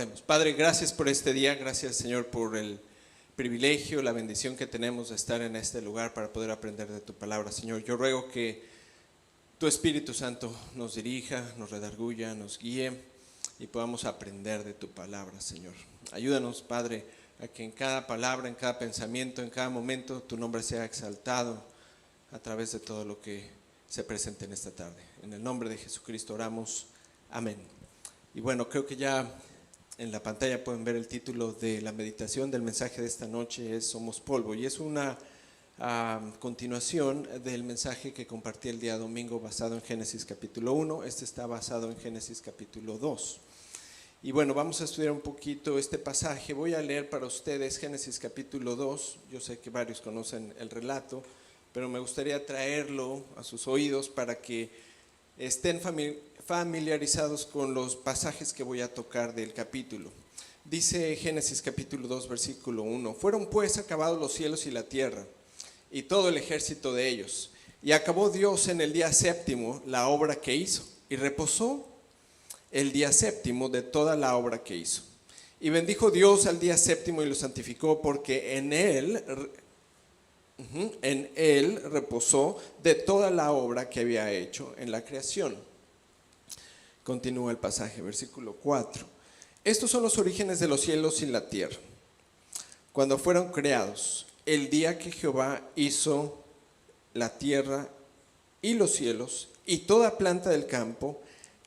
Padre, gracias por este día, gracias Señor por el privilegio, la bendición que tenemos de estar en este lugar para poder aprender de tu palabra. Señor, yo ruego que tu Espíritu Santo nos dirija, nos redarguya, nos guíe y podamos aprender de tu palabra, Señor. Ayúdanos, Padre, a que en cada palabra, en cada pensamiento, en cada momento, tu nombre sea exaltado a través de todo lo que se presente en esta tarde. En el nombre de Jesucristo oramos. Amén. Y bueno, creo que ya en la pantalla pueden ver el título de la meditación del mensaje de esta noche, es Somos Polvo, y es una continuación del mensaje que compartí el día domingo basado en Génesis capítulo 1. Este está basado en Génesis capítulo 2. Y bueno, vamos a estudiar un poquito este pasaje. Voy a leer para ustedes Génesis capítulo 2. Yo sé que varios conocen el relato, pero me gustaría traerlo a sus oídos para que estén familiarizados con los pasajes que voy a tocar del capítulo. Dice Génesis capítulo 2 versículo 1: fueron pues acabados los cielos y la tierra y todo el ejército de ellos, y acabó Dios en el día séptimo la obra que hizo, y reposó el día séptimo de toda la obra que hizo. Y bendijo Dios al día séptimo y lo santificó, porque en él reposó de toda la obra que había hecho en la creación. Continúa el pasaje, versículo 4. Estos son los orígenes de los cielos y la tierra, cuando fueron creados, el día que Jehová hizo la tierra y los cielos y toda planta del campo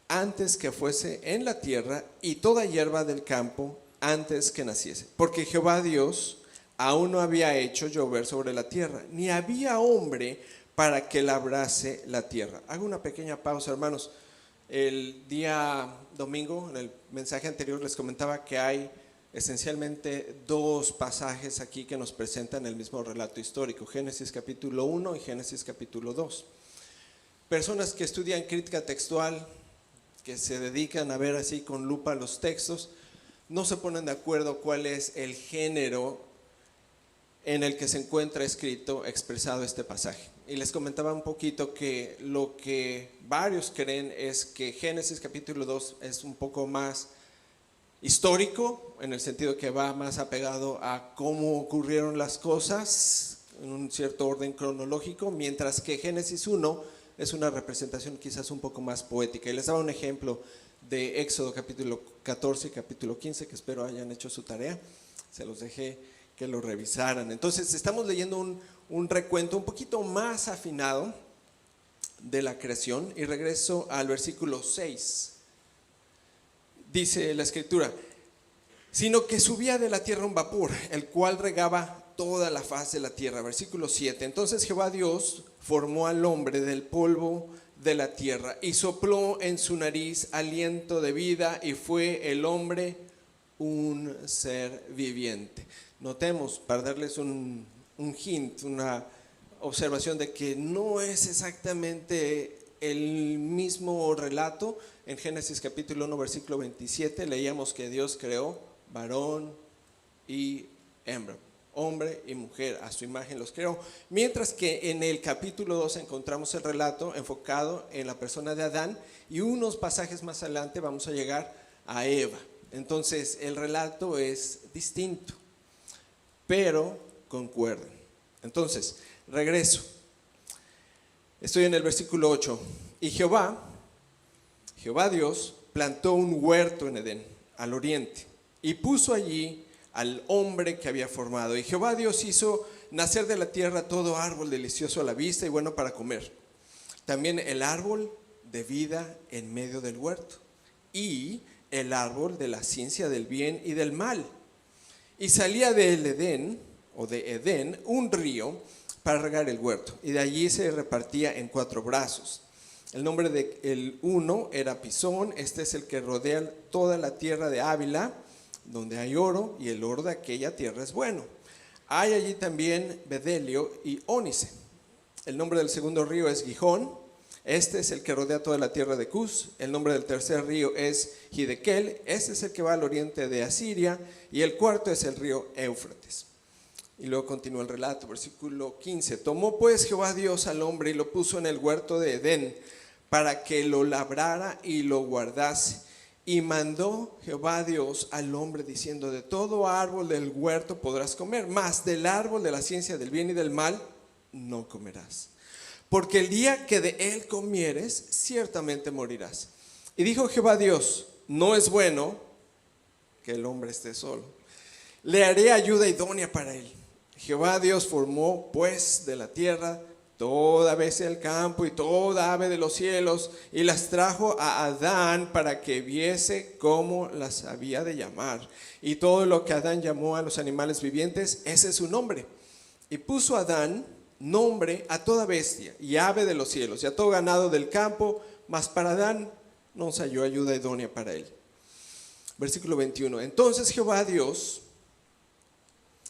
antes que fuese en la tierra, y toda hierba del campo antes que naciese. Porque Jehová Dios aún no había hecho llover sobre la tierra, ni había hombre para que labrase la tierra. Hago una pequeña pausa, hermanos. El día domingo, en el mensaje anterior, les comentaba que hay esencialmente dos pasajes aquí que nos presentan el mismo relato histórico: Génesis capítulo 1 y Génesis capítulo 2. Personas que estudian crítica textual, que se dedican a ver así con lupa los textos, no se ponen de acuerdo cuál es el género en el que se encuentra expresado este pasaje. Y les comentaba un poquito que lo que varios creen es que Génesis capítulo 2 es un poco más histórico, en el sentido que va más apegado a cómo ocurrieron las cosas en un cierto orden cronológico, mientras que Génesis 1 es una representación quizás un poco más poética. Y les daba un ejemplo de Éxodo capítulo 14 y capítulo 15, que espero hayan hecho su tarea, se los dejé que lo revisaran. Entonces estamos leyendo un recuento un poquito más afinado de la creación, y regreso al versículo 6. Dice la escritura: sino que subía de la tierra un vapor, el cual regaba toda la faz de la tierra. Versículo 7. Entonces Jehová Dios formó al hombre del polvo de la tierra y sopló en su nariz aliento de vida, y fue el hombre un ser viviente. Notemos, para darles un hint, una observación de que no es exactamente el mismo relato. En Génesis capítulo 1 versículo 27 leíamos que Dios creó varón y hembra, hombre y mujer, a su imagen los creó. Mientras que en el capítulo 2 encontramos el relato enfocado en la persona de Adán, y unos pasajes más adelante vamos a llegar a Eva. Entonces el relato es distinto, pero concuerdan. Entonces, regreso. Estoy en el versículo 8. Y Jehová Dios plantó un huerto en Edén, al oriente, y puso allí al hombre que había formado. Y Jehová Dios hizo nacer de la tierra todo árbol delicioso a la vista y bueno para comer, también el árbol de vida en medio del huerto, y el árbol de la ciencia del bien y del mal. Y salía del Edén, o de Edén, un río para regar el huerto, y de allí se repartía en 4 brazos. El nombre del uno era Pisón. Este es el que rodea toda la tierra de Ávila, donde hay oro, y el oro de aquella tierra es bueno. Hay allí también bedelio y ónice. El nombre del segundo río es Gihón. Este es el que rodea toda la tierra de Cus. El nombre del tercer río es Hidekel. Este es el que va al oriente de Asiria. Y el cuarto es el río Éufrates. Y luego continúa el relato, versículo 15. Tomó pues Jehová Dios al hombre y lo puso en el huerto de Edén, para que lo labrara y lo guardase. Y mandó Jehová Dios al hombre diciendo: de todo árbol del huerto podrás comer, mas del árbol de la ciencia del bien y del mal no comerás, porque el día que de él comieres, ciertamente morirás. Y dijo Jehová Dios: no es bueno que el hombre esté solo, le haré ayuda idónea para él. Jehová Dios formó pues de la tierra toda bestia del campo y toda ave de los cielos, y las trajo a Adán para que viese cómo las había de llamar. Y todo lo que Adán llamó a los animales vivientes, ese es su nombre. Y puso Adán nombre a toda bestia y ave de los cielos y a todo ganado del campo, mas para Adán no se halló ayuda idónea para él. Versículo 21. Entonces Jehová Dios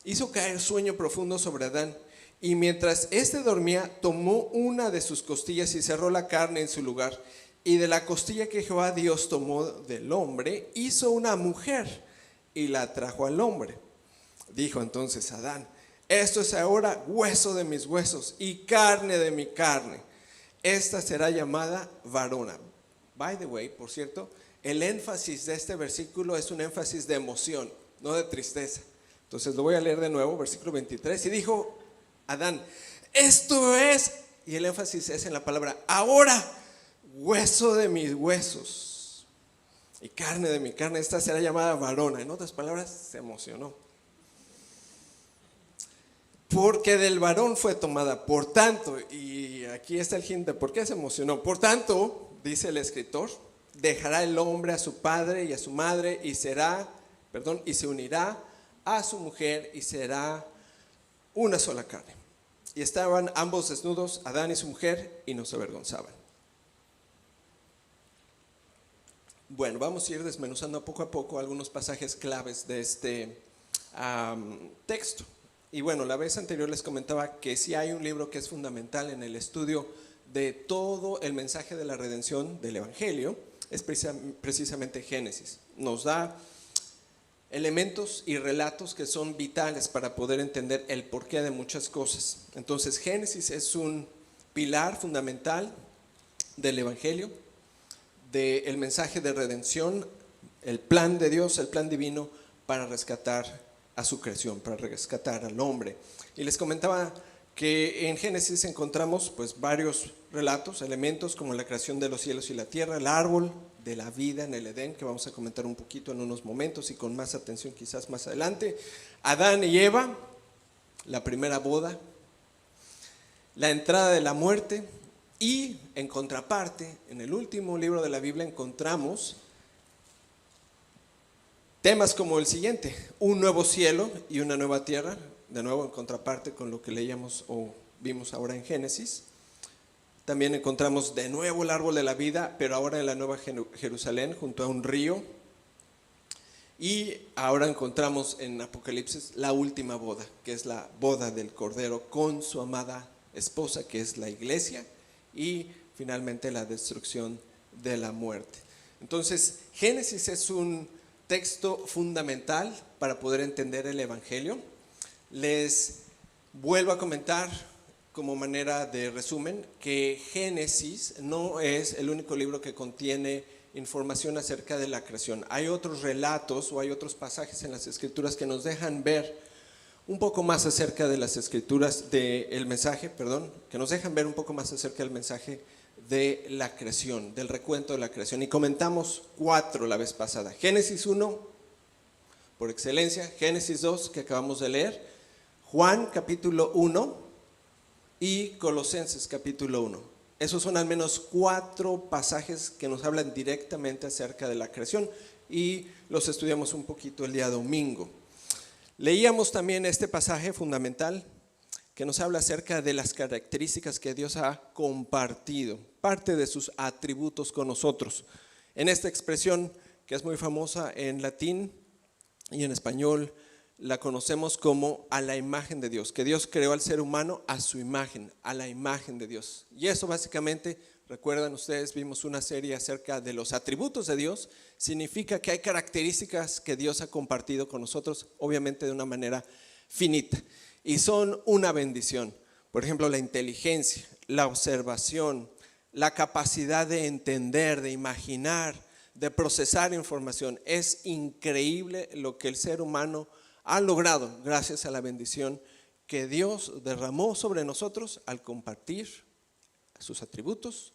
hizo caer sueño profundo sobre Adán, y mientras éste dormía, tomó una de sus costillas y cerró la carne en su lugar. Y de la costilla que Jehová Dios tomó del hombre, hizo una mujer y la trajo al hombre. Dijo entonces Adán: esto es ahora hueso de mis huesos y carne de mi carne. Esta será llamada varona. By the way, por cierto, el énfasis de este versículo es un énfasis de emoción, no de tristeza. Entonces lo voy a leer de nuevo, versículo 23. Y dijo Adán: esto es, y el énfasis es en la palabra ahora, hueso de mis huesos y carne de mi carne. Esta será llamada varona. En otras palabras, se emocionó, porque del varón fue tomada. Por tanto, y aquí está el hint de por qué se emocionó. Por tanto, dice el escritor, dejará el hombre a su padre y a su madre y se unirá a su mujer y será una sola carne. Y estaban ambos desnudos, Adán y su mujer, y no se avergonzaban. Bueno, vamos a ir desmenuzando poco a poco algunos pasajes claves de este texto. Y bueno, la vez anterior les comentaba que sí hay un libro que es fundamental en el estudio de todo el mensaje de la redención del Evangelio, es precisamente Génesis. Nos da elementos y relatos que son vitales para poder entender el porqué de muchas cosas. Entonces, Génesis es un pilar fundamental del Evangelio, del mensaje de redención, el plan de Dios, el plan divino para rescatar a su creación, para rescatar al hombre. Y les comentaba que en Génesis encontramos pues varios relatos, elementos como la creación de los cielos y la tierra, el árbol de la vida en el Edén, que vamos a comentar un poquito en unos momentos y con más atención quizás más adelante, Adán y Eva, la primera boda, la entrada de la muerte, y en contraparte, en el último libro de la Biblia encontramos temas como el siguiente: un nuevo cielo y una nueva tierra, de nuevo en contraparte con lo que leíamos o vimos ahora en Génesis. También encontramos de nuevo el árbol de la vida, pero ahora en la nueva Jerusalén, junto a un río. Y ahora encontramos en Apocalipsis la última boda, que es la boda del Cordero con su amada esposa, que es la iglesia, y finalmente la destrucción de la muerte. Entonces, Génesis es un texto fundamental para poder entender el Evangelio. Les vuelvo a comentar como manera de resumen que Génesis no es el único libro que contiene información acerca de la creación. Hay otros relatos o hay otros pasajes en las Escrituras que nos dejan ver un poco más acerca de las Escrituras, del mensaje, que nos dejan ver un poco más acerca del mensaje de la creación, del recuento de la creación. Y comentamos 4 la vez pasada: Génesis 1, por excelencia; Génesis 2, que acabamos de leer; Juan capítulo 1 y Colosenses capítulo 1. Esos son al menos 4 pasajes que nos hablan directamente acerca de la creación y los estudiamos un poquito el día domingo. Leíamos también este pasaje fundamental que nos habla acerca de las características que Dios ha compartido, parte de sus atributos con nosotros. En esta expresión que es muy famosa en latín y en español, la conocemos como a la imagen de Dios, que Dios creó al ser humano a su imagen, a la imagen de Dios. Y eso básicamente, recuerdan ustedes, vimos una serie acerca de los atributos de Dios, significa que hay características que Dios ha compartido con nosotros, obviamente de una manera finita, y son una bendición. Por ejemplo, la inteligencia, la observación, la capacidad de entender, de imaginar, de procesar información. Es increíble lo que el ser humano ha logrado gracias a la bendición que Dios derramó sobre nosotros al compartir sus atributos,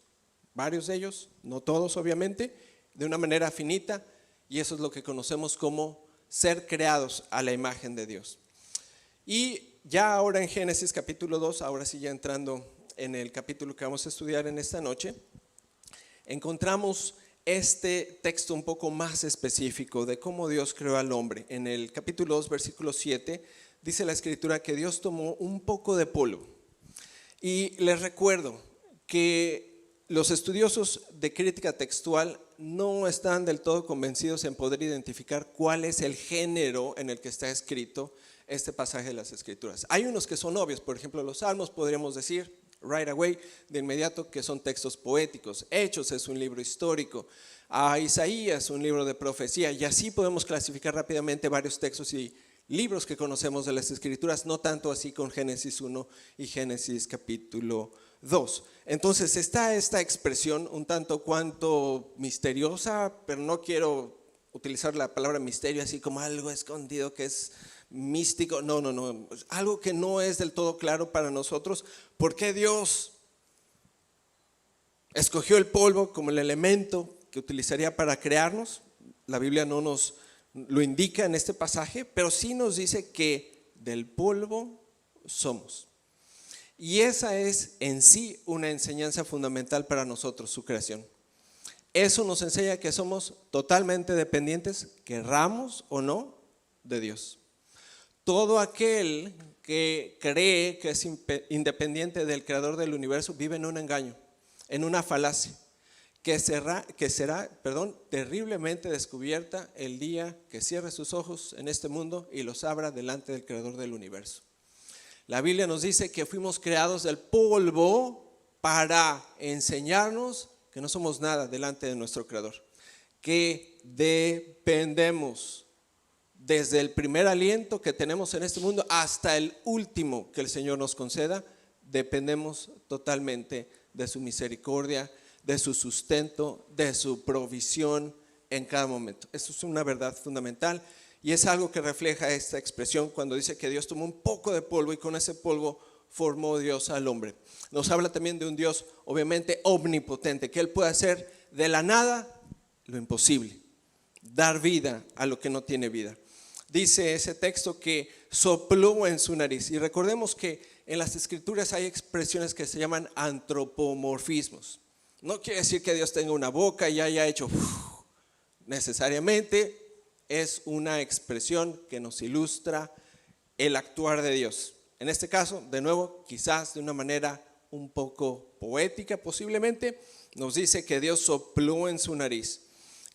varios de ellos, no todos obviamente, de una manera finita, y eso es lo que conocemos como ser creados a la imagen de Dios. Y ya ahora en Génesis capítulo 2, ahora sí ya entrando en el capítulo que vamos a estudiar en esta noche, encontramos este texto un poco más específico de cómo Dios creó al hombre. En el capítulo 2, versículo 7, dice la escritura que Dios tomó un poco de polvo. Y les recuerdo que los estudiosos de crítica textual no están del todo convencidos en poder identificar cuál es el género en el que está escrito este pasaje de las escrituras. Hay unos que son obvios, por ejemplo los salmos podríamos decir right away, de inmediato, que son textos poéticos. Hechos es un libro histórico, a Isaías un libro de profecía, y así podemos clasificar rápidamente varios textos y libros que conocemos de las escrituras, no tanto así con Génesis 1 y Génesis capítulo 2. Entonces está esta expresión un tanto cuanto misteriosa, pero no quiero utilizar la palabra misterio así como algo escondido que es místico, no, algo que no es del todo claro para nosotros. ¿Por qué Dios escogió el polvo como el elemento que utilizaría para crearnos? La Biblia no nos lo indica en este pasaje, pero sí nos dice que del polvo somos. Y esa es en sí una enseñanza fundamental para nosotros, su creación. Eso nos enseña que somos totalmente dependientes, querramos o no, de Dios. Todo aquel que cree que es independiente del creador del universo vive en un engaño, en una falacia, que será terriblemente descubierta el día que cierre sus ojos en este mundo y los abra delante del creador del universo. La Biblia nos dice que fuimos creados del polvo para enseñarnos que no somos nada delante de nuestro creador, que dependemos desde el primer aliento que tenemos en este mundo hasta el último que el Señor nos conceda. Dependemos totalmente de su misericordia, de su sustento, de su provisión en cada momento. Eso es una verdad fundamental y es algo que refleja esta expresión cuando dice que Dios tomó un poco de polvo y con ese polvo formó Dios al hombre. Nos habla también de un Dios obviamente omnipotente, que Él puede hacer de la nada lo imposible, dar vida a lo que no tiene vida. Dice ese texto que sopló en su nariz, y recordemos que en las escrituras hay expresiones que se llaman antropomorfismos. No quiere decir que Dios tenga una boca y haya hecho necesariamente, es una expresión que nos ilustra el actuar de Dios. En este caso, de nuevo, quizás de una manera un poco poética posiblemente, nos dice que Dios sopló en su nariz,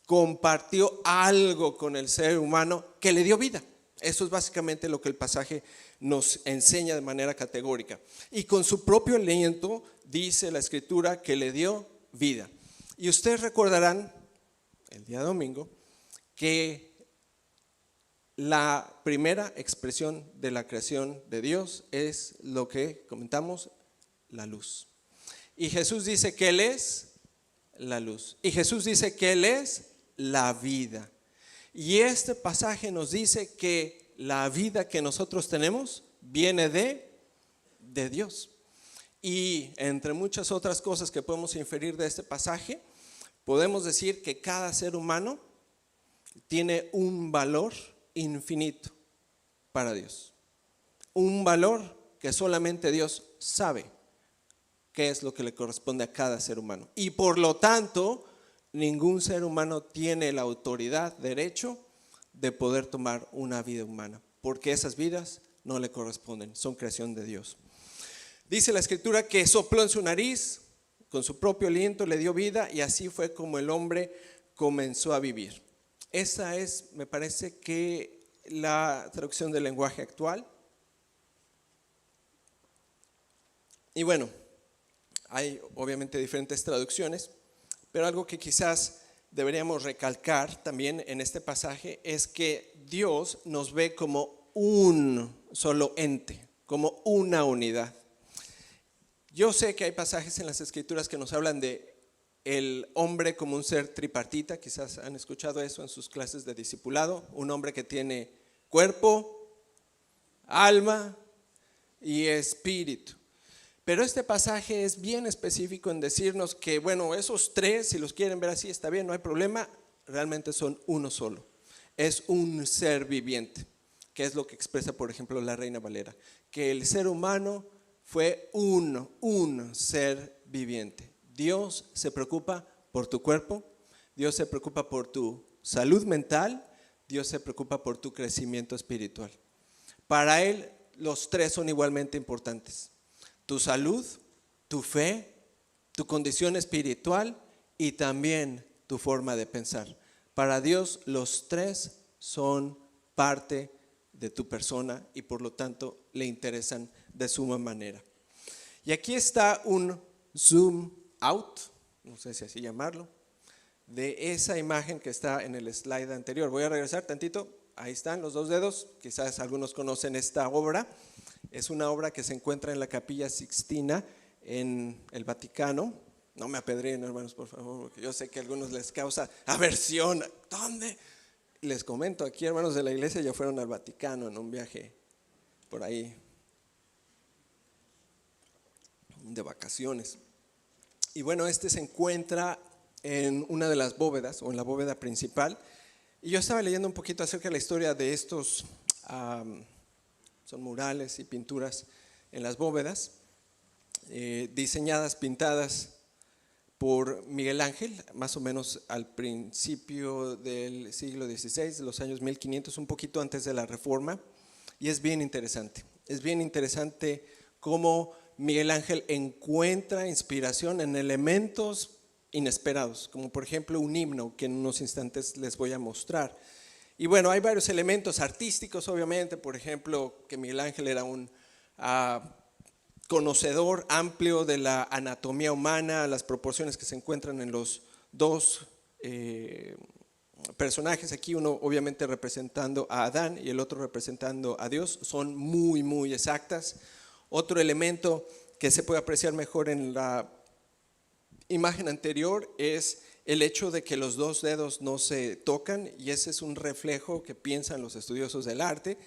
compartió algo con el ser humano que le dio vida. Eso es básicamente lo que el pasaje nos enseña de manera categórica. Y con su propio aliento dice la escritura que le dio vida. Y ustedes recordarán el día domingo que la primera expresión de la creación de Dios es lo que comentamos, la luz. Y Jesús dice que Él es la luz. Y Jesús dice que Él es la vida. Y este pasaje nos dice que la vida que nosotros tenemos viene de Dios. Y entre muchas otras cosas que podemos inferir de este pasaje, podemos decir que cada ser humano tiene un valor infinito para Dios. Un valor que solamente Dios sabe qué es lo que le corresponde a cada ser humano. Y por lo tanto, ningún ser humano tiene la autoridad, derecho de poder tomar una vida humana, porque esas vidas no le corresponden, son creación de Dios. Dice la escritura que sopló en su nariz, con su propio aliento le dio vida, y así fue como el hombre comenzó a vivir. Esa es, me parece que la traducción del lenguaje actual. Y bueno, hay obviamente diferentes traducciones, pero algo que quizás deberíamos recalcar también en este pasaje es que Dios nos ve como un solo ente, como una unidad. Yo sé que hay pasajes en las escrituras que nos hablan de el hombre como un ser tripartita, quizás han escuchado eso en sus clases de discipulado, un hombre que tiene cuerpo, alma y espíritu. Pero este pasaje es bien específico en decirnos que, bueno, esos tres, si los quieren ver así, está bien, no hay problema, realmente son uno solo. Es un ser viviente, que es lo que expresa, por ejemplo, la Reina Valera, que el ser humano fue un ser viviente. Dios se preocupa por tu cuerpo, Dios se preocupa por tu salud mental, Dios se preocupa por tu crecimiento espiritual. Para Él, los tres son igualmente importantes. Tu salud, tu fe, tu condición espiritual y también tu forma de pensar. Para Dios, los tres son parte de tu persona y por lo tanto le interesan de suma manera. Y aquí está un zoom out, no sé si así llamarlo, de esa imagen que está en el slide anterior. Voy a regresar tantito, ahí están los dos dedos, quizás algunos conocen esta obra. Es una obra que se encuentra en la Capilla Sixtina en el Vaticano. No me apedreen, hermanos, por favor, porque yo sé que a algunos les causa aversión. ¿Dónde? Les comento, aquí hermanos de la iglesia ya fueron al Vaticano en un viaje por ahí de vacaciones. Y bueno, este se encuentra en una de las bóvedas o en la bóveda principal. Y yo estaba leyendo un poquito acerca de la historia de estos, son murales y pinturas en las bóvedas, diseñadas, pintadas por Miguel Ángel, más o menos al principio del siglo XVI, de los años 1500, un poquito antes de la Reforma. Y es bien interesante cómo Miguel Ángel encuentra inspiración en elementos inesperados, como por ejemplo un himno que en unos instantes les voy a mostrar. Y bueno, hay varios elementos artísticos, obviamente, por ejemplo, que Miguel Ángel era un conocedor amplio de la anatomía humana, las proporciones que se encuentran en los dos personajes aquí, uno obviamente representando a Adán y el otro representando a Dios, son muy, muy exactas. Otro elemento que se puede apreciar mejor en la imagen anterior es el hecho de que los dos dedos no se tocan, y ese es un reflejo que piensan los estudiosos del arte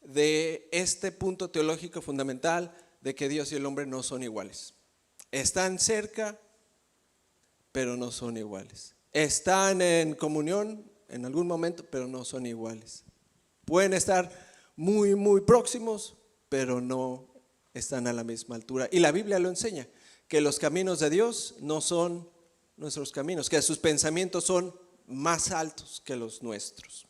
de este punto teológico fundamental de que Dios y el hombre no son iguales. Están cerca, pero no son iguales. Están en comunión en algún momento, pero no son iguales. Pueden estar muy, muy próximos, pero no están a la misma altura. Y la Biblia lo enseña, que los caminos de Dios no son nuestros caminos, que sus pensamientos son más altos que los nuestros.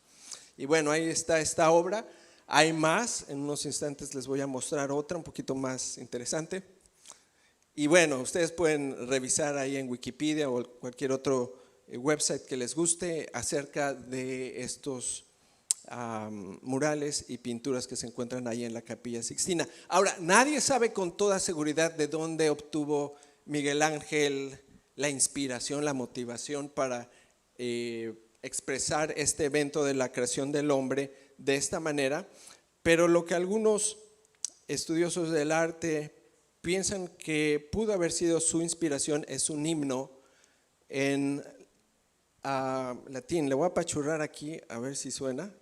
Y bueno, ahí está esta obra. Hay más, en unos instantes les voy a mostrar otra un poquito más interesante. Y bueno, ustedes pueden revisar ahí en Wikipedia o cualquier otro website que les guste acerca de estos murales y pinturas que se encuentran ahí en la Capilla Sixtina. Ahora, nadie sabe con toda seguridad de dónde obtuvo Miguel Ángel la inspiración, la motivación para expresar este evento de la creación del hombre de esta manera, pero lo que algunos estudiosos del arte piensan que pudo haber sido su inspiración es un himno en latín. Le voy a apachurrar aquí a ver si suena.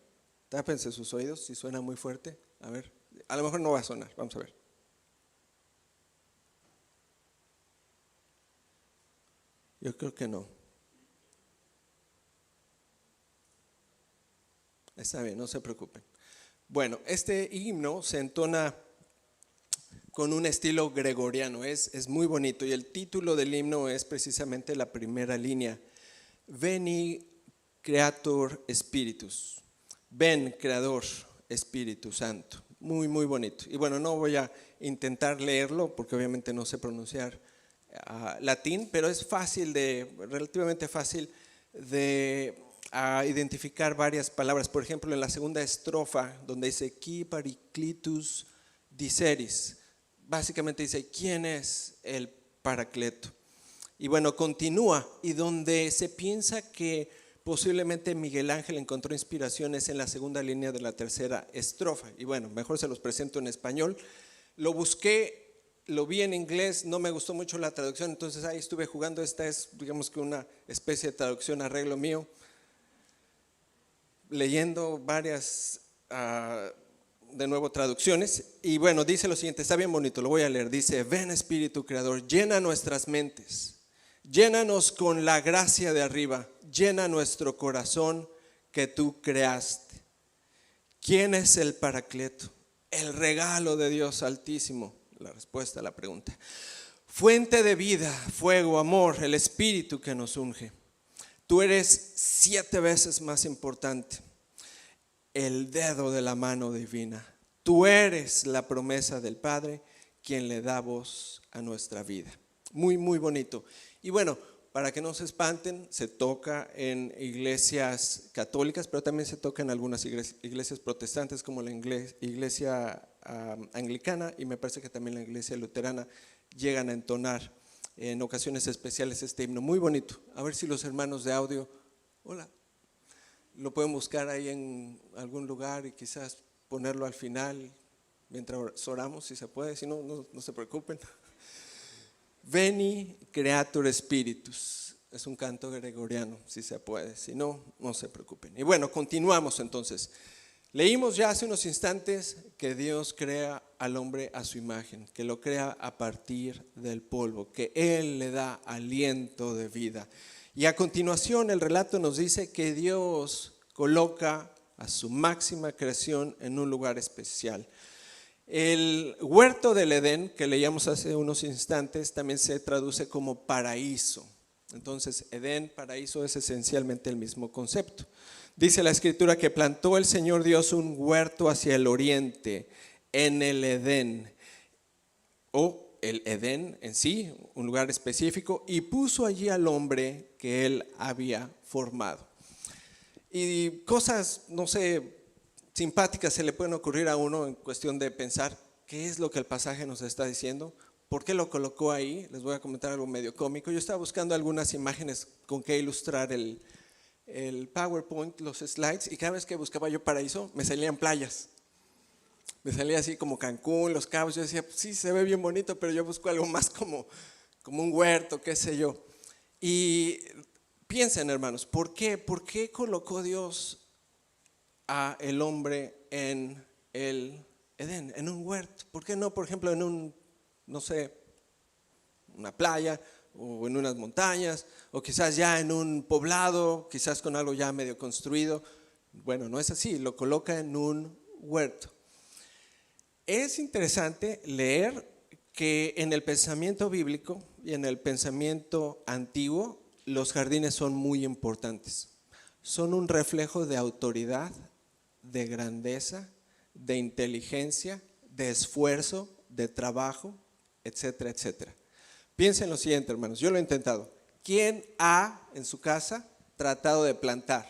Tápense sus oídos si suena muy fuerte. A ver, a lo mejor no va a sonar, vamos a ver. Yo creo que no. Está bien, no se preocupen. Bueno, este himno se entona con un estilo gregoriano, es muy bonito, y el título del himno es precisamente la primera línea: Veni Creator Spiritus. Ven, Creador Espíritu Santo. Muy, muy bonito. Y bueno, no voy a intentar leerlo porque obviamente no sé pronunciar latín, pero es relativamente fácil de identificar varias palabras. Por ejemplo, en la segunda estrofa, donde dice Qui Paracletus Diceris, básicamente dice ¿quién es el Paracleto? Y bueno, continúa, y donde se piensa que posiblemente Miguel Ángel encontró inspiraciones en la segunda línea de la tercera estrofa. Y bueno, mejor se los presento en español. Lo busqué lo vi en inglés, no me gustó mucho la traducción, entonces ahí estuve jugando. Esta es, digamos que una especie de traducción, arreglo mío, leyendo varias, de nuevo, traducciones. Y bueno, dice lo siguiente, está bien bonito, lo voy a leer. Dice: ven Espíritu Creador, llena nuestras mentes, llénanos con la gracia de arriba, llena nuestro corazón que tú creaste. ¿Quién es el Paracleto? El regalo de Dios Altísimo. La respuesta a la pregunta. Fuente de vida, fuego, amor, el Espíritu que nos unge. Tú eres 7 veces más importante. El dedo de la mano divina. Tú eres la promesa del Padre, quien le da voz a nuestra vida. Muy, muy bonito. Y bueno, para que no se espanten, se toca en iglesias católicas, pero también se toca en algunas iglesias protestantes, como la iglesia anglicana, y me parece que también la iglesia luterana llegan a entonar en ocasiones especiales este himno. Muy bonito. A ver si los hermanos de audio, hola, lo pueden buscar ahí en algún lugar y quizás ponerlo al final mientras oramos, si se puede. Si no, no se preocupen. Veni Creator Spiritus, es un canto gregoriano, si se puede, si no, no se preocupen. Y bueno, continuamos entonces. Leímos ya hace unos instantes que Dios crea al hombre a su imagen, que lo crea a partir del polvo, que Él le da aliento de vida. Y a continuación el relato nos dice que Dios coloca a su máxima creación en un lugar especial. El huerto del Edén, que leíamos hace unos instantes, también se traduce como paraíso. Entonces, Edén, paraíso, es esencialmente el mismo concepto. Dice la Escritura que plantó el Señor Dios un huerto hacia el oriente, en el Edén, o el Edén en sí, un lugar específico, y puso allí al hombre que Él había formado. Y cosas, no sé, simpáticas se le pueden ocurrir a uno en cuestión de pensar qué es lo que el pasaje nos está diciendo, por qué lo colocó ahí. Les voy a comentar algo medio cómico. Yo estaba buscando algunas imágenes con que ilustrar el PowerPoint, los slides, y cada vez que buscaba yo paraíso me salían playas. Me salía así como Cancún, Los Cabos. Yo decía, pues sí, se ve bien bonito, pero yo busco algo más como un huerto, qué sé yo. Y piensen, hermanos, ¿por qué colocó Dios a el hombre en el Edén, en un huerto? ¿Por qué no, por ejemplo, en un, no sé, una playa o en unas montañas, o quizás ya en un poblado, quizás con algo ya medio construido? Bueno, no es así, lo coloca en un huerto. Es interesante leer que en el pensamiento bíblico y en el pensamiento antiguo los jardines son muy importantes. Son un reflejo de autoridad, de grandeza, de inteligencia, de esfuerzo, de trabajo, etcétera, etcétera. Piensen lo siguiente, hermanos, yo lo he intentado. ¿Quién ha en su casa tratado de plantar,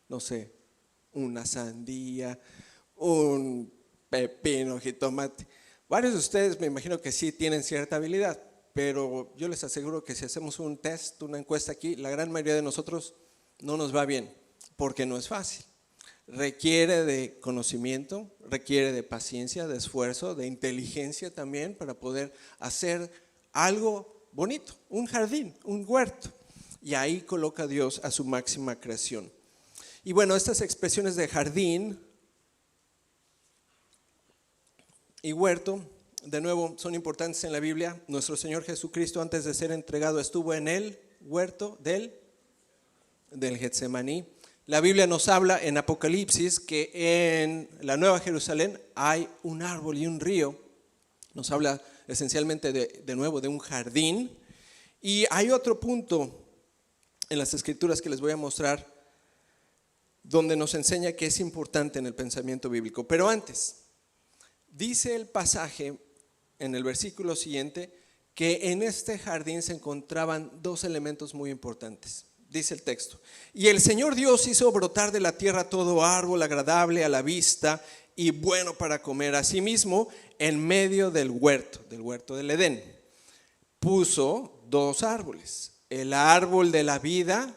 no sé, una sandía, un pepino, jitomate? Varios de ustedes me imagino que sí tienen cierta habilidad, pero yo les aseguro que si hacemos un test, una encuesta aquí, la gran mayoría de nosotros no nos va bien, porque no es fácil. Requiere de conocimiento, requiere de paciencia, de esfuerzo, de inteligencia también para poder hacer algo bonito, un jardín, un huerto. Y ahí coloca Dios a su máxima creación. Y bueno, estas expresiones de jardín y huerto, de nuevo, son importantes en la Biblia. Nuestro Señor Jesucristo, antes de ser entregado, estuvo en el huerto del Getsemaní. La Biblia nos habla en Apocalipsis que en la Nueva Jerusalén hay un árbol y un río. Nos habla esencialmente de nuevo de un jardín. Y hay otro punto en las Escrituras que les voy a mostrar donde nos enseña que es importante en el pensamiento bíblico. Pero antes, dice el pasaje en el versículo siguiente que en este jardín se encontraban 2 elementos muy importantes. Dice el texto: y el Señor Dios hizo brotar de la tierra todo árbol agradable a la vista y bueno para comer. Asimismo, en medio del huerto del Edén, puso 2 árboles. El árbol de la vida,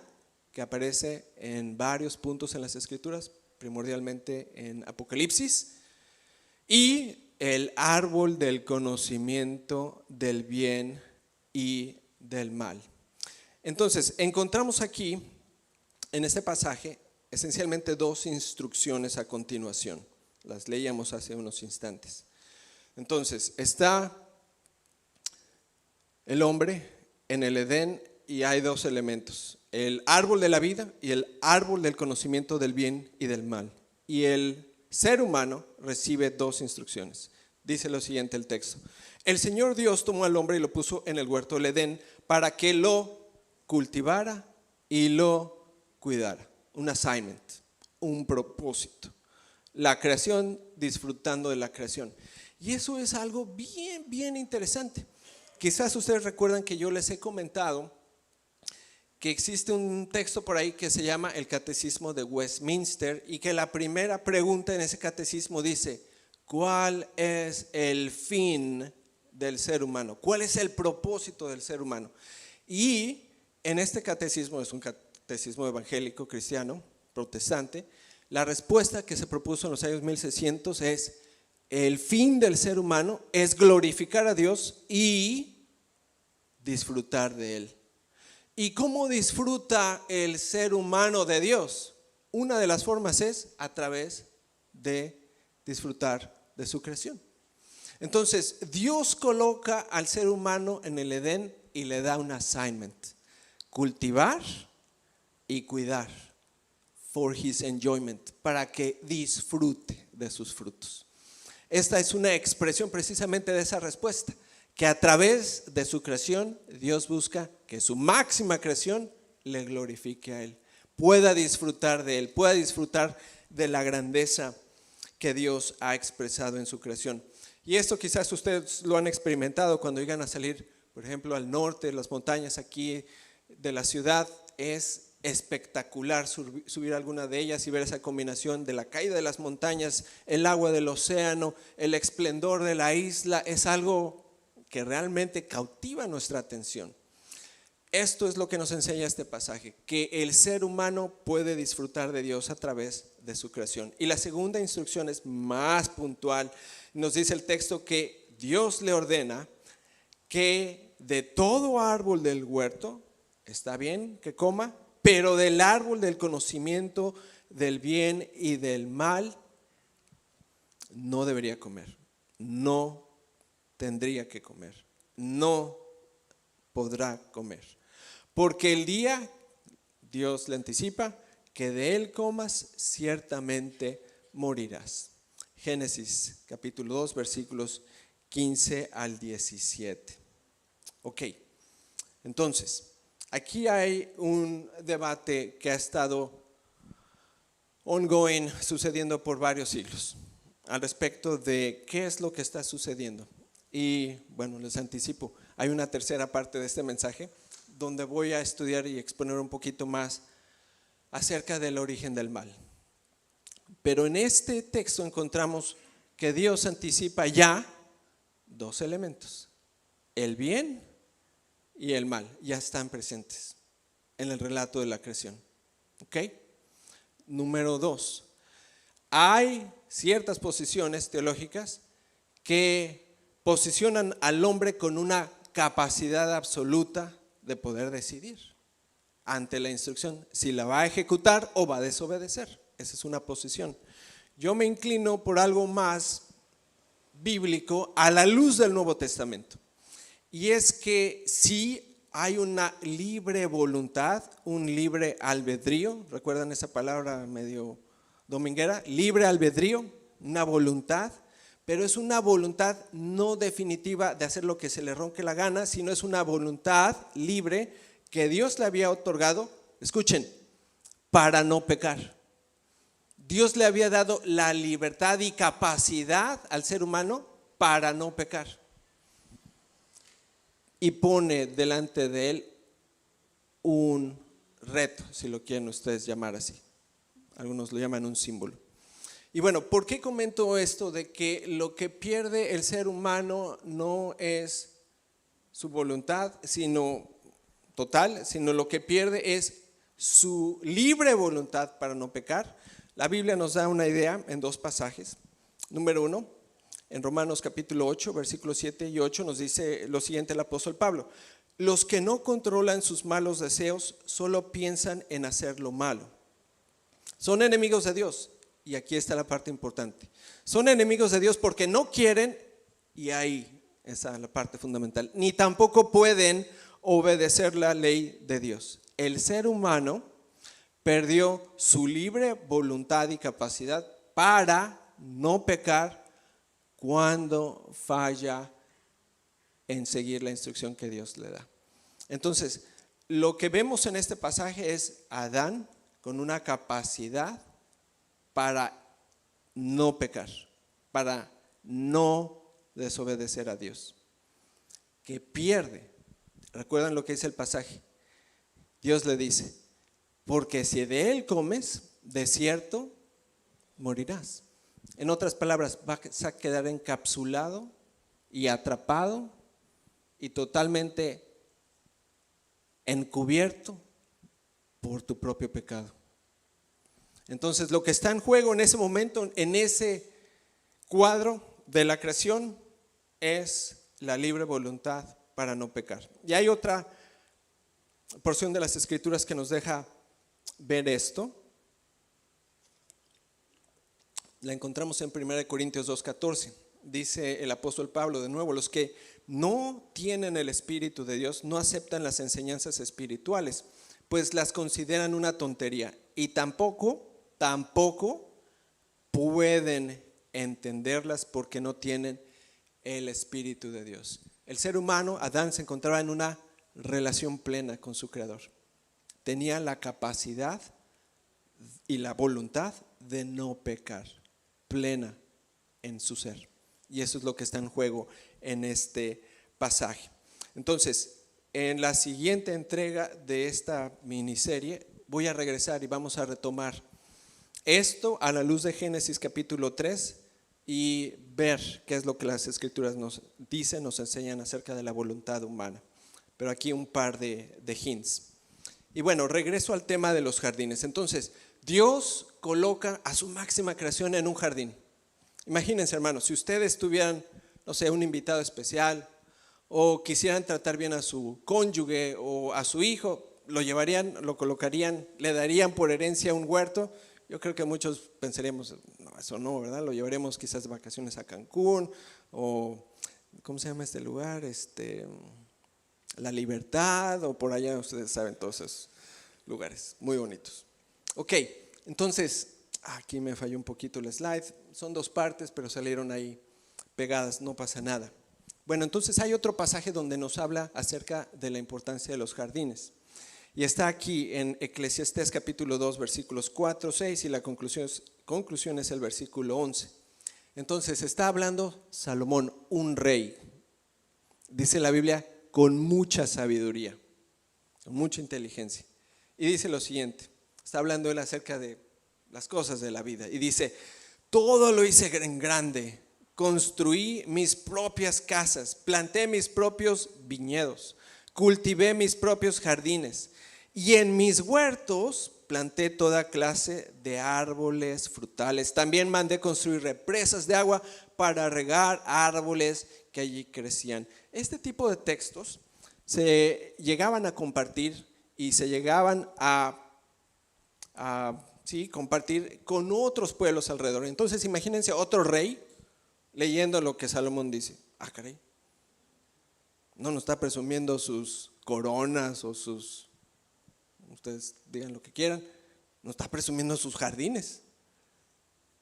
que aparece en varios puntos en las Escrituras, primordialmente en Apocalipsis, y el árbol del conocimiento del bien y del mal. Entonces, encontramos aquí, en este pasaje, esencialmente dos instrucciones a continuación. Las leíamos hace unos instantes. Entonces, está el hombre en el Edén y hay dos elementos: el árbol de la vida y el árbol del conocimiento del bien y del mal. Y el ser humano recibe dos instrucciones. Dice lo siguiente el texto: el Señor Dios tomó al hombre y lo puso en el huerto del Edén para que lo cultivara y lo cuidara. Un assignment, un propósito. La creación, disfrutando de la creación. Y eso es algo bien, bien interesante. Quizás ustedes recuerdan que yo les he comentado que existe un texto por ahí que se llama el Catecismo de Westminster, y que la primera pregunta en ese catecismo dice: ¿cuál es el fin del ser humano? ¿Cuál es el propósito del ser humano? Y en este catecismo, es un catecismo evangélico cristiano protestante, la respuesta que se propuso en los años 1600 es: el fin del ser humano es glorificar a Dios y disfrutar de Él. ¿Y cómo disfruta el ser humano de Dios? Una de las formas es a través de disfrutar de su creación. Entonces, Dios coloca al ser humano en el Edén y le da un assignment: cultivar y cuidar, for his enjoyment, para que disfrute de sus frutos. Esta es una expresión precisamente de esa respuesta, que a través de su creación Dios busca que su máxima creación le glorifique a Él, pueda disfrutar de Él, pueda disfrutar de la grandeza que Dios ha expresado en su creación. Y esto quizás ustedes lo han experimentado cuando llegan a salir, por ejemplo, al norte, las montañas aquí de la ciudad. Es espectacular subir alguna de ellas y ver esa combinación de la caída de las montañas, el agua del océano, el esplendor de la isla. Es algo que realmente cautiva nuestra atención. Esto es lo que nos enseña este pasaje, que el ser humano puede disfrutar de Dios a través de su creación. Y la segunda instrucción es más puntual. Nos dice el texto que Dios le ordena que de todo árbol del huerto, está bien que coma, pero del árbol del conocimiento del bien y del mal no debería comer, no tendría que comer, no podrá comer. Porque el día, Dios le anticipa, que de él comas, ciertamente morirás. Génesis capítulo 2, versículos 15 al 17. Ok, entonces, aquí hay un debate que ha estado ongoing, sucediendo por varios siglos, al respecto de qué es lo que está sucediendo. Y bueno, les anticipo, hay una tercera parte de este mensaje donde voy a estudiar y exponer un poquito más acerca del origen del mal. Pero en este texto encontramos que Dios anticipa ya dos elementos: el bien y el mal ya están presentes en el relato de la creación. ¿Ok? Número 2, hay ciertas posiciones teológicas que posicionan al hombre con una capacidad absoluta de poder decidir ante la instrucción si la va a ejecutar o va a desobedecer. Esa es una posición. Yo me inclino por algo más bíblico a la luz del Nuevo Testamento. Y es que sí hay una libre voluntad, un libre albedrío. ¿Recuerdan esa palabra medio dominguera? Libre albedrío, una voluntad. Pero es una voluntad no definitiva de hacer lo que se le ronque la gana, sino es una voluntad libre que Dios le había otorgado, escuchen, para no pecar. Dios le había dado la libertad y capacidad al ser humano para no pecar. Y pone delante de él un reto, si lo quieren ustedes llamar así. Algunos lo llaman un símbolo. Y bueno, ¿por qué comento esto de que lo que pierde el ser humano no es su voluntad, sino total, sino lo que pierde es su libre voluntad para no pecar? La Biblia nos da una idea en dos pasajes. Número 1, En Romanos capítulo 8, versículos 7 y 8 nos dice lo siguiente el apóstol Pablo: los que no controlan sus malos deseos solo piensan en hacer lo malo. Son enemigos de Dios. Y aquí está la parte importante. Son enemigos de Dios porque no quieren, y ahí esa es la parte fundamental, ni tampoco pueden obedecer la ley de Dios. El ser humano perdió su libre voluntad y capacidad para no pecar cuando falla en seguir la instrucción que Dios le da. Entonces, lo que vemos en este pasaje es Adán con una capacidad para no pecar, para no desobedecer a Dios, que pierde. ¿Recuerdan lo que dice el pasaje? Dios le dice: porque si de él comes, de cierto morirás. En otras palabras, vas a quedar encapsulado y atrapado y totalmente encubierto por tu propio pecado. Entonces, lo que está en juego en ese momento, en ese cuadro de la creación, es la libre voluntad para no pecar. Y hay otra porción de las Escrituras que nos deja ver esto. La encontramos en 1 Corintios 2:14. Dice el apóstol Pablo de nuevo: los que no tienen el Espíritu de Dios no aceptan las enseñanzas espirituales, pues las consideran una tontería y tampoco pueden entenderlas porque no tienen el Espíritu de Dios. El ser humano, Adán, se encontraba en una relación plena con su Creador. Tenía la capacidad y la voluntad de no pecar, plena en su ser. Y eso es lo que está en juego en este pasaje. Entonces, en la siguiente entrega de esta miniserie voy a regresar y vamos a retomar esto a la luz de Génesis capítulo 3 y ver qué es lo que las Escrituras nos dicen, nos enseñan acerca de la voluntad humana. Pero aquí un par de hints. Y bueno, regreso al tema de los jardines. Entonces, Dios coloca a su máxima creación en un jardín. Imagínense, hermanos, si ustedes tuvieran, no sé, un invitado especial o quisieran tratar bien a su cónyuge o a su hijo, lo llevarían, lo colocarían, le darían por herencia un huerto. Yo creo que muchos pensaríamos: no, eso no, ¿verdad? Lo llevaremos quizás de vacaciones a Cancún o, ¿cómo se llama este lugar? La Libertad, o por allá, ustedes saben, todos esos lugares muy bonitos. Ok, entonces, aquí me falló un poquito el slide. Son dos partes, pero salieron ahí pegadas, no pasa nada. Bueno, entonces hay otro pasaje donde nos habla acerca de la importancia de los jardines. Y está aquí en Eclesiastés capítulo 2, versículos 4, 6, y la conclusión es el versículo 11. Entonces está hablando Salomón, un rey, dice la Biblia, con mucha sabiduría, con mucha inteligencia. Y dice lo siguiente, está hablando él acerca de las cosas de la vida. Y dice: todo lo hice en grande, construí mis propias casas, planté mis propios viñedos, cultivé mis propios jardines. Y en mis huertos planté toda clase de árboles frutales. También mandé construir represas de agua para regar árboles que allí crecían. Este tipo de textos se llegaban a compartir y se llegaban a compartir con otros pueblos alrededor. Entonces imagínense otro rey leyendo lo que Salomón dice. Ah, caray, no nos está presumiendo sus coronas o sus, ustedes digan lo que quieran, nos está presumiendo sus jardines.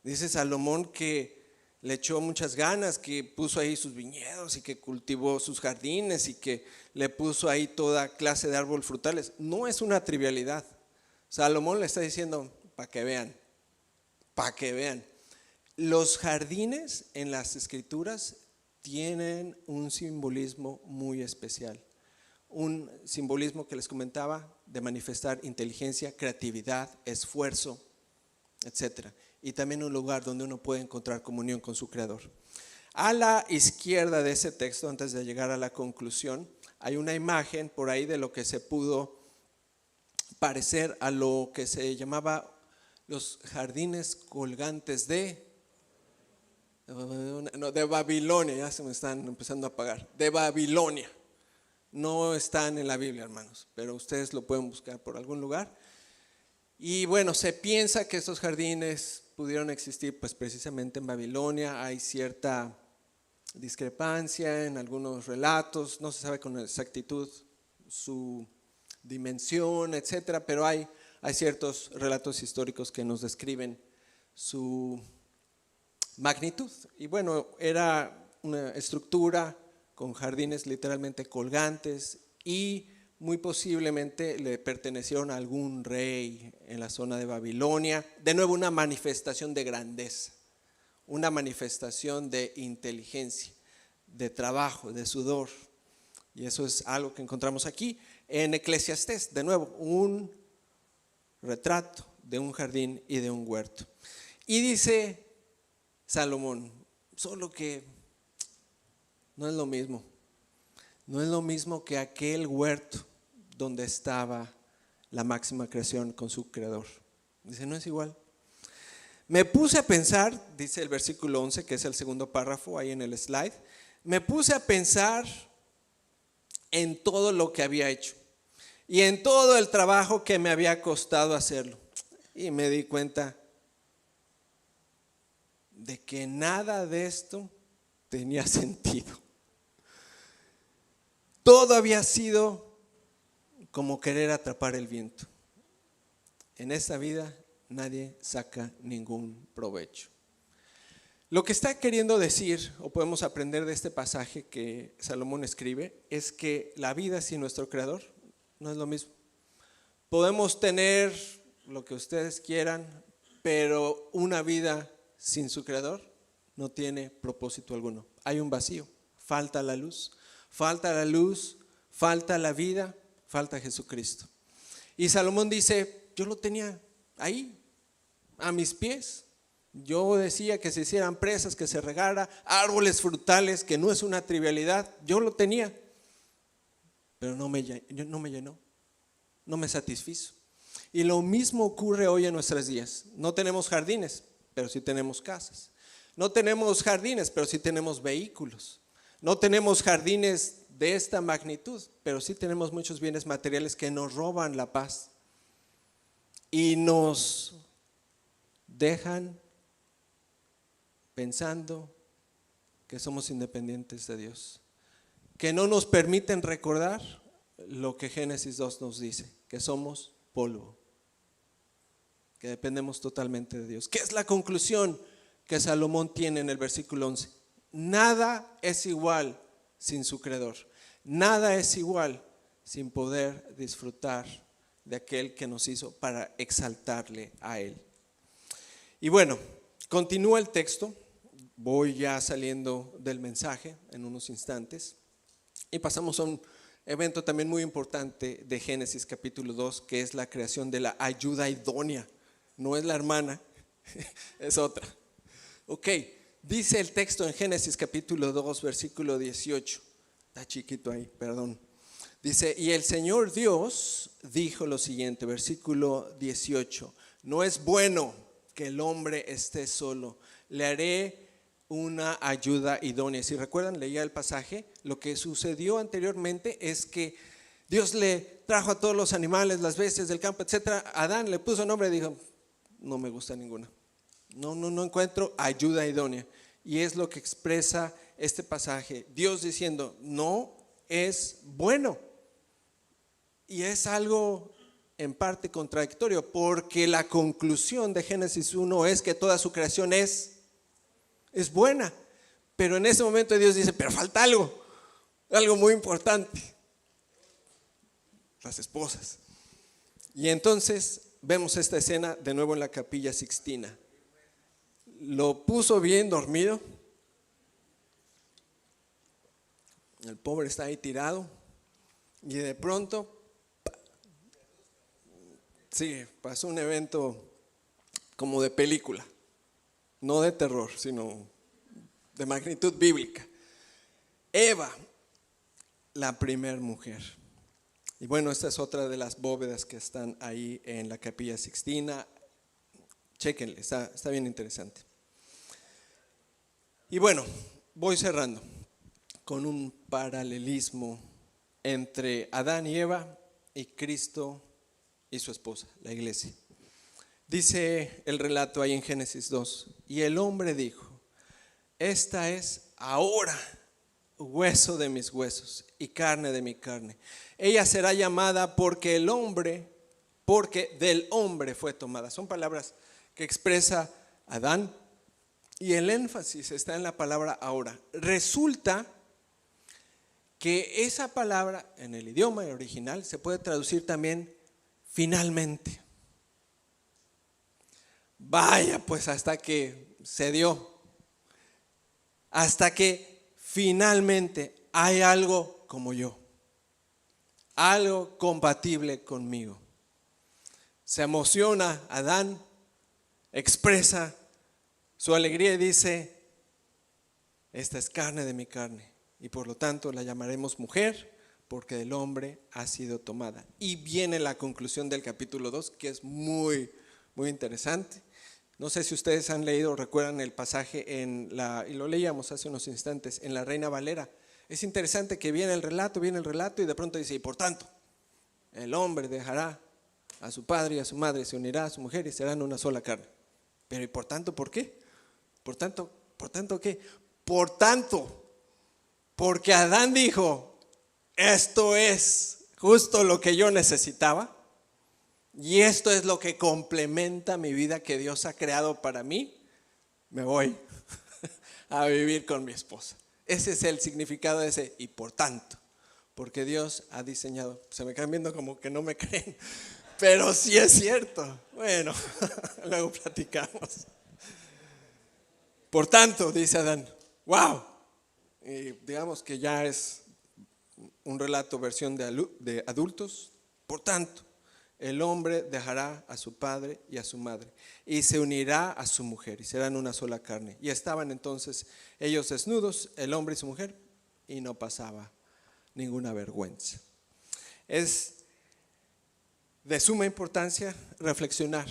Dice Salomón que le echó muchas ganas, que puso ahí sus viñedos y que cultivó sus jardines y que le puso ahí toda clase de árboles frutales. No es una trivialidad. Salomón le está diciendo: para que vean, para que vean. Los jardines en las Escrituras tienen un simbolismo muy especial. Un simbolismo que les comentaba de manifestar inteligencia, creatividad, esfuerzo, etcétera. Y también un lugar donde uno puede encontrar comunión con su Creador. A la izquierda de ese texto, antes de llegar a la conclusión, hay una imagen por ahí de lo que se pudo parecer a lo que se llamaba los jardines colgantes de, No, de Babilonia, ya se me están empezando a apagar. De Babilonia. No están en la Biblia, hermanos, pero ustedes lo pueden buscar por algún lugar. Y bueno, se piensa que estos jardines pudieron existir pues precisamente en Babilonia. Hay cierta discrepancia en algunos relatos, no se sabe con exactitud su dimensión, etcétera, pero hay ciertos relatos históricos que nos describen su magnitud. Y bueno, era una estructura con jardines literalmente colgantes y muy posiblemente le pertenecieron a algún rey en la zona de Babilonia. De nuevo, una manifestación de grandeza, una manifestación de inteligencia, de trabajo, de sudor. Y eso es algo que encontramos aquí en Eclesiastés. De nuevo, un retrato de un jardín y de un huerto. Y dice Salomón, solo que no es lo mismo. No es lo mismo que aquel huerto donde estaba la máxima creación con su creador. Dice, no es igual. Me puse a pensar, dice el versículo 11, que es el segundo párrafo ahí en el slide. Me puse a pensar en todo lo que había hecho y en todo el trabajo que me había costado hacerlo. Y me di cuenta de que nada de esto tenía sentido. Todo había sido como querer atrapar el viento. En esta vida nadie saca ningún provecho. Lo que está queriendo decir, o podemos aprender de este pasaje que Salomón escribe, es que la vida sin nuestro creador no es lo mismo. Podemos tener lo que ustedes quieran, pero una vida sin su creador no tiene propósito alguno. Hay un vacío, falta la luz, falta la vida, falta Jesucristo. Y Salomón dice, yo lo tenía ahí, a mis pies. Yo decía que se hicieran presas, que se regara, árboles frutales, que no es una trivialidad. Yo lo tenía, pero no me llenó, no me satisfizo. Y lo mismo ocurre hoy en nuestros días. No tenemos jardines, pero sí tenemos casas. No tenemos jardines, pero sí tenemos vehículos. No tenemos jardines de esta magnitud, pero sí tenemos muchos bienes materiales que nos roban la paz y nos dejan pensando que somos independientes de Dios, que no nos permiten recordar lo que Génesis 2 nos dice, que somos polvo, que dependemos totalmente de Dios. ¿Qué es la conclusión que Salomón tiene en el versículo 11? Nada es igual sin su creador, nada es igual sin poder disfrutar de aquel que nos hizo para exaltarle a él. Y bueno, continúa el texto. Voy ya saliendo del mensaje en unos instantes y pasamos a un evento también muy importante de Génesis capítulo 2, que es la creación de la ayuda idónea. No es la hermana, es otra. Ok, dice el texto en Génesis capítulo 2, versículo 18. Está chiquito ahí, perdón. Dice, y el Señor Dios dijo lo siguiente, versículo 18. No es bueno que el hombre esté solo, le haré una ayuda idónea. Si recuerdan, leía el pasaje, lo que sucedió anteriormente es que Dios le trajo a todos los animales, las bestias del campo, etcétera. Adán le puso nombre y dijo, no me gusta ninguna. No encuentro ayuda idónea. Y es lo que expresa este pasaje. Dios diciendo, no es bueno. Y es algo en parte contradictorio, porque la conclusión de Génesis 1 es que toda su creación es buena. Pero en ese momento Dios dice, pero falta algo muy importante. Las esposas. Y entonces vemos esta escena de nuevo en la Capilla Sixtina. Lo puso bien dormido. El pobre está ahí tirado. Y de pronto, sí, pasó un evento como de película. No de terror, sino de magnitud bíblica. Eva, la primer mujer. Y bueno, esta es otra de las bóvedas que están ahí en la Capilla Sixtina. Chéquenle, está bien interesante. Y bueno, voy cerrando con un paralelismo entre Adán y Eva y Cristo y su esposa, la iglesia. Dice el relato ahí en Génesis 2, y el hombre dijo: esta es ahora hueso de mis huesos y carne de mi carne. Ella será llamada porque del hombre fue tomada. Son palabras que expresa Adán y el énfasis está en la palabra ahora. Resulta que esa palabra en el idioma original se puede traducir también finalmente. Vaya, pues hasta que se dio, hasta que finalmente hay algo como yo, algo compatible conmigo. Se emociona Adán, expresa su alegría y dice: esta es carne de mi carne, y por lo tanto la llamaremos mujer, porque del hombre ha sido tomada. Y viene la conclusión del capítulo 2, que es muy, muy interesante. No sé si ustedes han leído o recuerdan el pasaje y lo leíamos hace unos instantes, en la Reina Valera. Es interesante que viene el relato y de pronto dice: y por tanto, el hombre dejará a su padre y a su madre, se unirá a su mujer y serán una sola carne. Pero ¿y por tanto por qué? ¿Por tanto qué? Por tanto, porque Adán dijo: esto es justo lo que yo necesitaba. Y esto es lo que complementa mi vida que Dios ha creado para mí. Me voy a vivir con mi esposa. Ese es el significado de ese y por tanto. Porque Dios ha diseñado. Se me quedan viendo como que no me creen. Pero sí es cierto. Bueno, luego platicamos. Por tanto, dice Adán. ¡Wow! Y digamos que ya es un relato versión de adultos. Por tanto, el hombre dejará a su padre y a su madre y se unirá a su mujer y serán una sola carne. Y estaban entonces ellos desnudos, el hombre y su mujer, y no pasaba ninguna vergüenza. Es de suma importancia reflexionar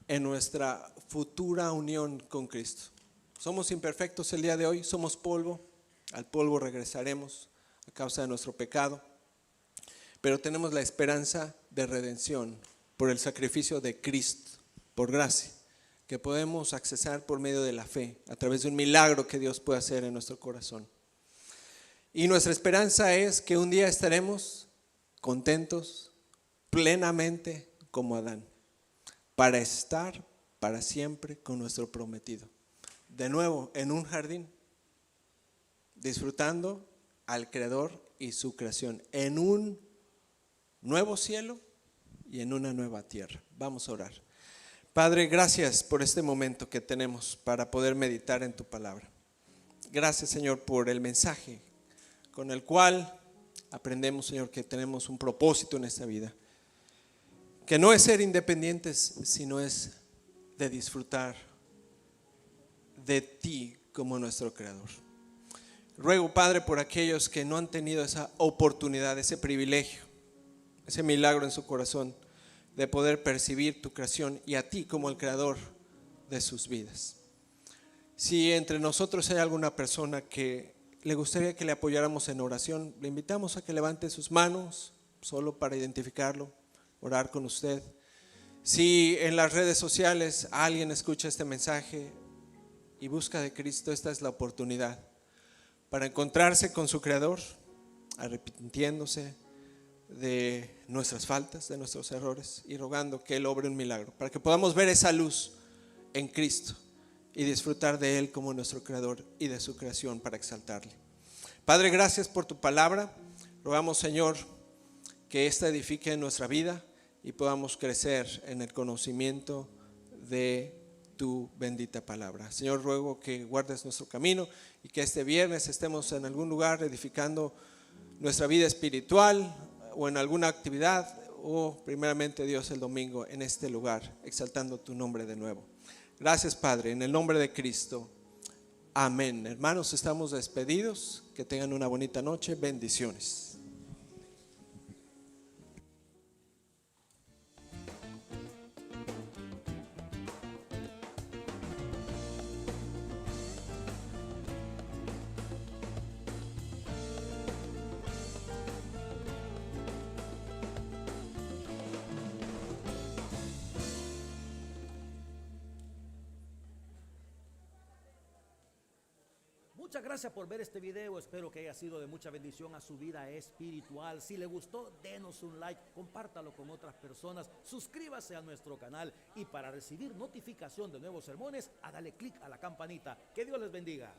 en nuestra futura unión con Cristo. Somos imperfectos el día de hoy, somos polvo, al polvo regresaremos a causa de nuestro pecado. Pero tenemos la esperanza de redención por el sacrificio de Cristo, por gracia, que podemos accesar por medio de la fe, a través de un milagro que Dios puede hacer en nuestro corazón. Y nuestra esperanza es que un día estaremos contentos plenamente como Adán, para estar para siempre con nuestro prometido. De nuevo, en un jardín, disfrutando al Creador y su creación, en un nuevo cielo y en una nueva tierra. Vamos a orar. Padre, gracias por este momento que tenemos para poder meditar en tu palabra. Gracias, Señor, por el mensaje con el cual aprendemos, Señor, que tenemos un propósito en esta vida, que no es ser independientes, sino es de disfrutar de ti como nuestro Creador. Ruego, Padre, por aquellos que no han tenido esa oportunidad, ese privilegio, ese milagro en su corazón de poder percibir tu creación y a ti como el creador de sus vidas. Si entre nosotros hay alguna persona que le gustaría que le apoyáramos en oración, le invitamos a que levante sus manos solo para identificarlo, orar con usted. Si en las redes sociales alguien escucha este mensaje y busca de Cristo, esta es la oportunidad para encontrarse con su creador, arrepintiéndose de nuestras faltas, de nuestros errores y rogando que Él obre un milagro para que podamos ver esa luz en Cristo y disfrutar de Él como nuestro creador y de su creación para exaltarle. Padre, gracias por tu palabra. Rogamos, Señor, que esta edifique en nuestra vida y podamos crecer en el conocimiento de tu bendita palabra. Señor, ruego que guardes nuestro camino y que este viernes estemos en algún lugar edificando nuestra vida espiritual o en alguna actividad, o primeramente, Dios, el domingo en este lugar, exaltando tu nombre de nuevo. Gracias, Padre, en el nombre de Cristo. Amén. Hermanos, estamos despedidos. Que tengan una bonita noche. Bendiciones. Muchas gracias por ver este video, espero que haya sido de mucha bendición a su vida espiritual. Si le gustó, denos un like, compártalo con otras personas, suscríbase a nuestro canal y para recibir notificación de nuevos sermones, hágale clic a la campanita. Que Dios les bendiga.